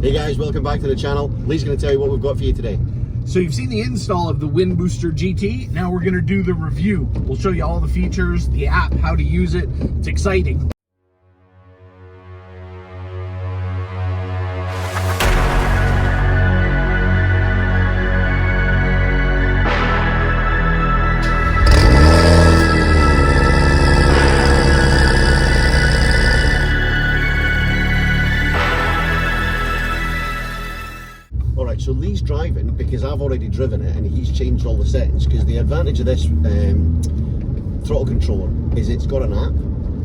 Hey guys, welcome back to the channel. Lee's going to tell you what we've got for you today. So you've seen the install of the Wind Booster GT. Now we're going to do the review. We'll show you all the features, the app, how to use it. It's exciting. Alright, so Lee's driving because I've already driven it and he's changed all the settings, because the advantage of this throttle controller is it's got an app,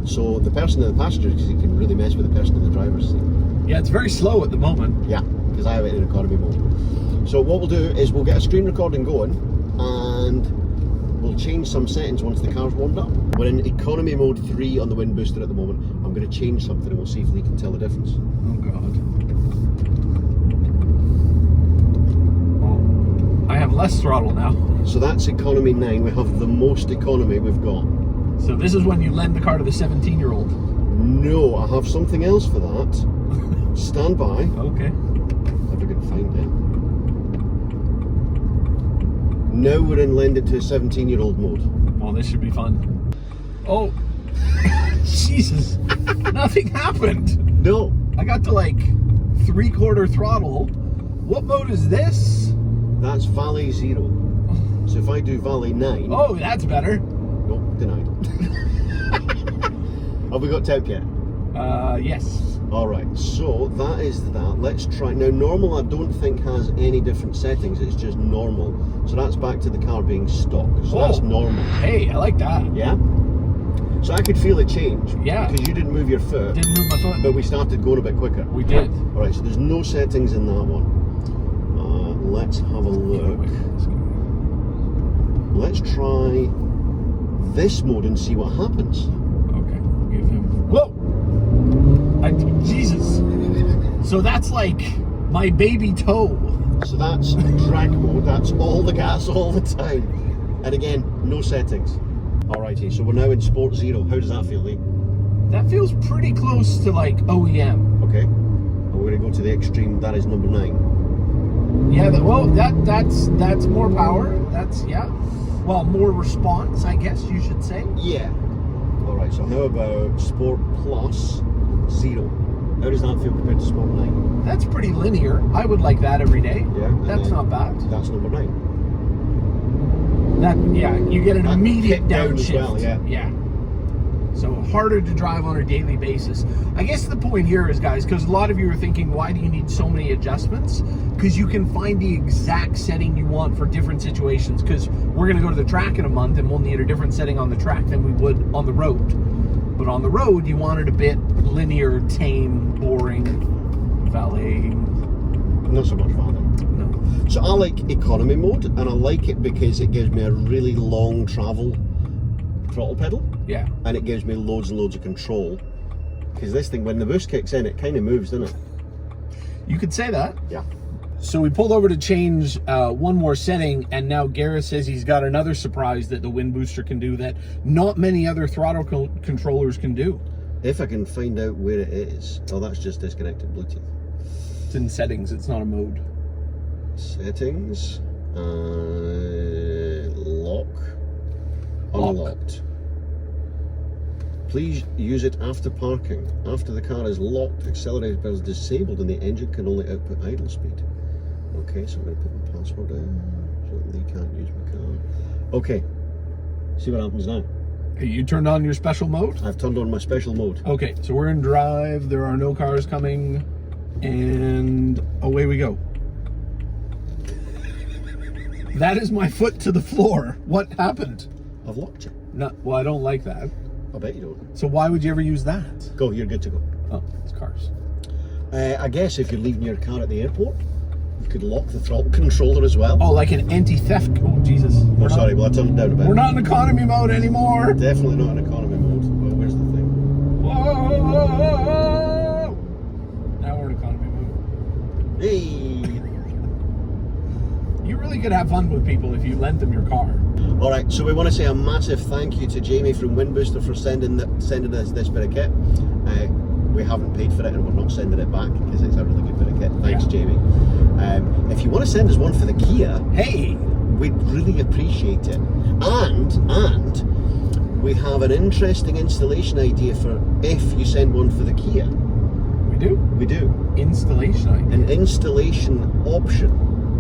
so the person in the passenger seat can really mess with the person in the driver's seat. Yeah, it's very slow at the moment. Yeah, because I have it in economy mode. So what we'll do is we'll get a screen recording going and we'll change some settings once the car's warmed up. We're in economy mode 3 on the Wind Booster at the moment. I'm going to change something and we'll see if Lee can tell the difference. Oh God. I have less throttle now. So that's economy 9. We have the most economy we've got. So this is when you lend the car to the 17-year-old. No, I have something else for that. Stand by. Okay. If I can find it. Now we're in lend it to a 17-year-old mode. Well, this should be fun. Oh, Jesus. Nothing happened. No. I got to like 3/4 throttle. What mode is this? That's Valet 0. So if I do Valet 9... Oh, that's better. Nope, denied. Have we got temp yet? Yes. Alright, so that is that. Let's try. Now, normal I don't think has any different settings. It's just normal. So that's back to the car being stock. So that's normal. Hey, I like that. Yeah? So I could feel it change. Yeah. Because you didn't move your foot. Didn't move my foot. But we started going a bit quicker. We did. Alright, so there's no settings in that one. Let's have a look. Let's try this mode and see what happens. Okay, we'll give him... Whoa! Jesus! So that's like my baby toe. So that's drag mode, that's all the gas all the time. And again, no settings. Alrighty, so we're now in Sport 0. How does that feel, Lee? That feels pretty close to like OEM. Okay. And we're going to go to the extreme, that is number 9. Yeah, that's more power. That's, yeah. Well, more response, I guess you should say. Yeah. Alright, so how about Sport Plus 0? How does that feel compared to Sport 9? That's pretty linear. I would like that every day. Yeah. That's not bad. That's number 9. That, yeah, you get an immediate down as downshift. well, yeah. Yeah. So harder to drive on a daily basis. I guess the point here is, guys, because a lot of you are thinking, why do you need so many adjustments? Because you can find the exact setting you want for different situations. Because we're going to go to the track in a month and we'll need a different setting on the track than we would on the road. But on the road, you want it a bit linear, tame, boring, valet. Not so much valet. No. So I like economy mode, and I like it because it gives me a really long travel throttle pedal. Yeah. And it gives me loads and loads of control. Because this thing, when the boost kicks in, it kind of moves, doesn't it? You could say that. Yeah. So we pulled over to change one more setting, and now Gareth says he's got another surprise that the Wind Booster can do that not many other throttle controllers can do. If I can find out where it is. Oh, that's just disconnected Bluetooth. It's in settings, it's not a mode. Settings. Lock. Unlocked. Please use it after parking. After the car is locked, accelerator pedal is disabled and the engine can only output idle speed. Okay, so I'm going to put my password in so that Lee can't use my car. Okay, see what happens now. You turned on your special mode? I've turned on my special mode. Okay, so we're in drive, there are no cars coming, and away we go. That is my foot to the floor. What happened? I've locked you. No, well, I don't like that. I bet you don't. So why would you ever use that? Go, you're good to go. Oh, it's cars. I guess if you're leaving your car at the airport, you could lock the throttle controller as well. Oh, like an anti-theft. Oh, Jesus. Oh, sorry, well I turned it down a bit. We're not in economy mode anymore. Definitely not in economy mode. But where's the thing? Whoa! Now we're in economy mode. Hey! You really could have fun with people if you lent them your car. Alright, so we want to say a massive thank you to Jamie from Wind Booster for sending us this bit of kit. We haven't paid for it and we're not sending it back because it's a really good bit of kit. Thank Yeah. Jamie. If you want to send us one for the Kia, Hey, we'd really appreciate it. And we have an interesting installation idea for if you send one for the Kia. we do We do. installation idea. An installation option.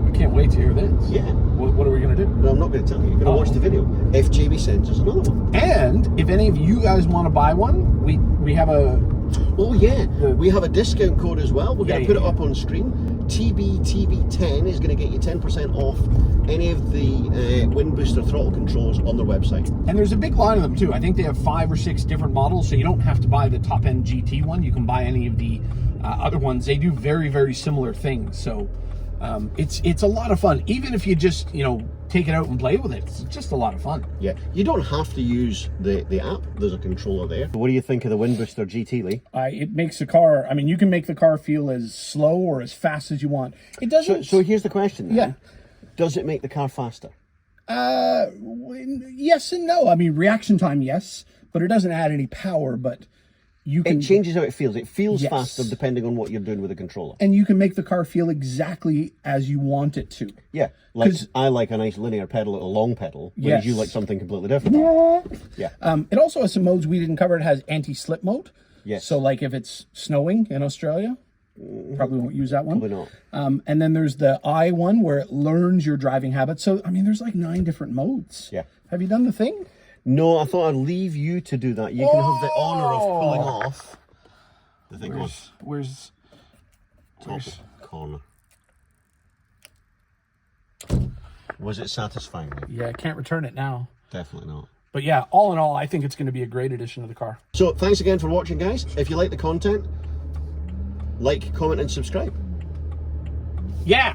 I can't wait to hear this. Yeah. What are we gonna do? No, I'm not going to tell you. You're going to watch the video. If Jamie sends us another one. And if any of you guys want to buy one, we have a Oh yeah, we have a discount code as well. We're going to put it yeah. up on screen. TBTB10 is going to get you 10% off any of the wind booster throttle controls on their website. And there's a big line of them too. I think they have 5 or 6 different models, so you don't have to buy the top end GT one. You can buy any of the other ones. They do very, very similar things. So it's a lot of fun. Even if you just take it out and play with it, it's just a lot of fun. Yeah, you don't have to use the app. There's a controller there. What do you think of the wind booster GT, Lee? It makes the car, I mean, you can make the car feel as slow or as fast as you want. It doesn't. So here's the question then. Yeah. Does it make the car faster? Yes and no. I mean, reaction time, yes, but it doesn't add any power, but you can. It changes how it feels. It feels Yes. faster depending on what you're doing with the controller. And you can make the car feel exactly as you want it to. Yeah, like 'Cause- I like a nice linear pedal or a long pedal, whereas Yes. you like something completely different. Yeah. It also has some modes we didn't cover. It has anti-slip mode. Yes. So, like if it's snowing in Australia, probably won't use that one. Probably not. And then there's the I one where it learns your driving habits. So, I mean, there's like 9 different modes. Yeah. Have you done the thing? No, I thought I'd leave you to do that. You can have the honour of pulling off the thing on Where's top corner. Was it satisfying? Yeah, I can't return it now. Definitely not. But yeah, all in all, I think it's going to be a great addition to the car. So thanks again for watching, guys. If you like the content, like, comment and subscribe. Yeah.